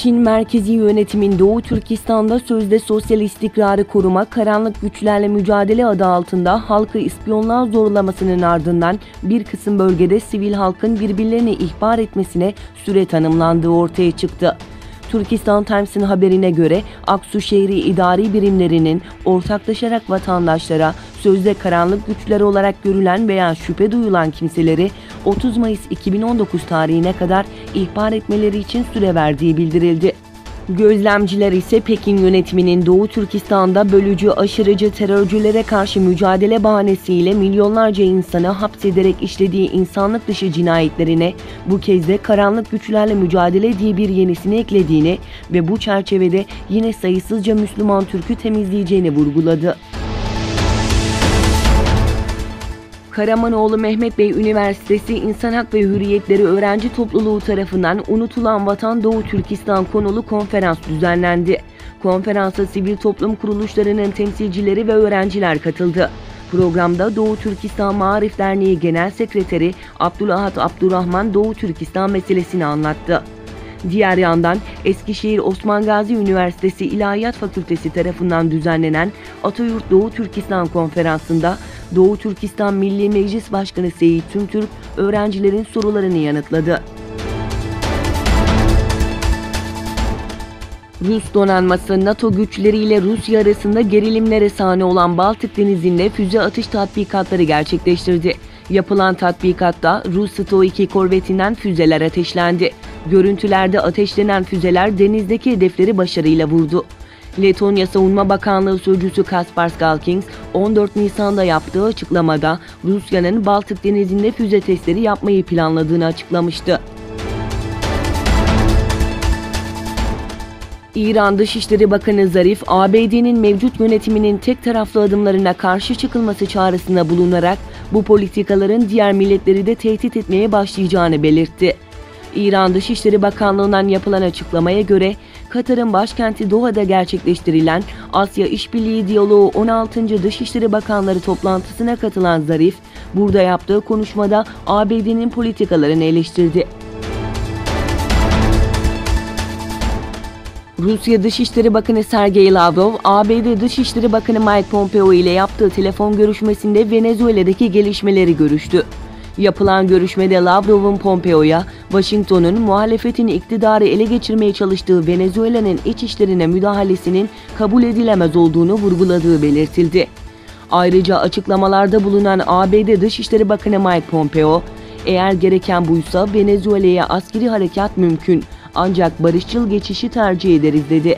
Çin merkezi yönetimin Doğu Türkistan'da sözde sosyal istikrarı koruma, karanlık güçlerle mücadele adı altında halkı ispiyonluğa zorlamasının ardından bir kısım bölgede sivil halkın birbirlerini ihbar etmesine süre tanımlandığı ortaya çıktı. Türkistan Times'ın haberine göre Aksu şehri idari birimlerinin ortaklaşarak vatandaşlara sözde karanlık güçler olarak görülen veya şüphe duyulan kimseleri 30 Mayıs 2019 tarihine kadar ihbar etmeleri için süre verdiği bildirildi. Gözlemciler ise Pekin yönetiminin Doğu Türkistan'da bölücü, aşırıcı terörcülere karşı mücadele bahanesiyle milyonlarca insanı hapsederek işlediği insanlık dışı cinayetlerine bu kez de karanlık güçlerle mücadele diye bir yenisini eklediğini ve bu çerçevede yine sayısızca Müslüman Türk'ü temizleyeceğini vurguladı. Karamanoğlu Mehmet Bey Üniversitesi İnsan Hak ve Hürriyetleri Öğrenci Topluluğu tarafından Unutulan Vatan Doğu Türkistan konulu konferans düzenlendi. Konferansa sivil toplum kuruluşlarının temsilcileri ve öğrenciler katıldı. Programda Doğu Türkistan Maarif Derneği Genel Sekreteri Abdülahad Abdurrahman Doğu Türkistan meselesini anlattı. Diğer yandan Eskişehir Osman Gazi Üniversitesi İlahiyat Fakültesi tarafından düzenlenen Atayurt Doğu Türkistan Konferansı'nda Doğu Türkistan Milli Meclis Başkanı Seyit Tümtürk öğrencilerin sorularını yanıtladı. Rus donanması NATO güçleriyle Rusya arasında gerilimlere sahne olan Baltık Denizi'nde füze atış tatbikatları gerçekleştirdi. Yapılan tatbikatta Rus Sto-2 korvetinden füzeler ateşlendi. Görüntülerde ateşlenen füzeler denizdeki hedefleri başarıyla vurdu. Letonya Savunma Bakanlığı Sözcüsü Kaspars Galkins, 14 Nisan'da yaptığı açıklamada Rusya'nın Baltık Denizi'nde füze testleri yapmayı planladığını açıklamıştı. İran Dışişleri Bakanı Zarif, ABD'nin mevcut yönetiminin tek taraflı adımlarına karşı çıkılması çağrısında bulunarak bu politikaların diğer milletleri de tehdit etmeye başlayacağını belirtti. İran Dışişleri Bakanlığı'ndan yapılan açıklamaya göre, Katar'ın başkenti Doha'da gerçekleştirilen Asya İşbirliği Diyaloğu 16. Dışişleri Bakanları toplantısına katılan Zarif, burada yaptığı konuşmada ABD'nin politikalarını eleştirdi. Rusya Dışişleri Bakanı Sergey Lavrov, ABD Dışişleri Bakanı Mike Pompeo ile yaptığı telefon görüşmesinde Venezuela'daki gelişmeleri görüştü. Yapılan görüşmede Lavrov'un Pompeo'ya, Washington'un muhalefetin iktidarı ele geçirmeye çalıştığı Venezuela'nın iç işlerine müdahalesinin kabul edilemez olduğunu vurguladığı belirtildi. Ayrıca açıklamalarda bulunan ABD Dışişleri Bakanı Mike Pompeo, eğer gereken buysa Venezuela'ya askeri harekat mümkün, ancak barışçıl geçişi tercih ederiz dedi.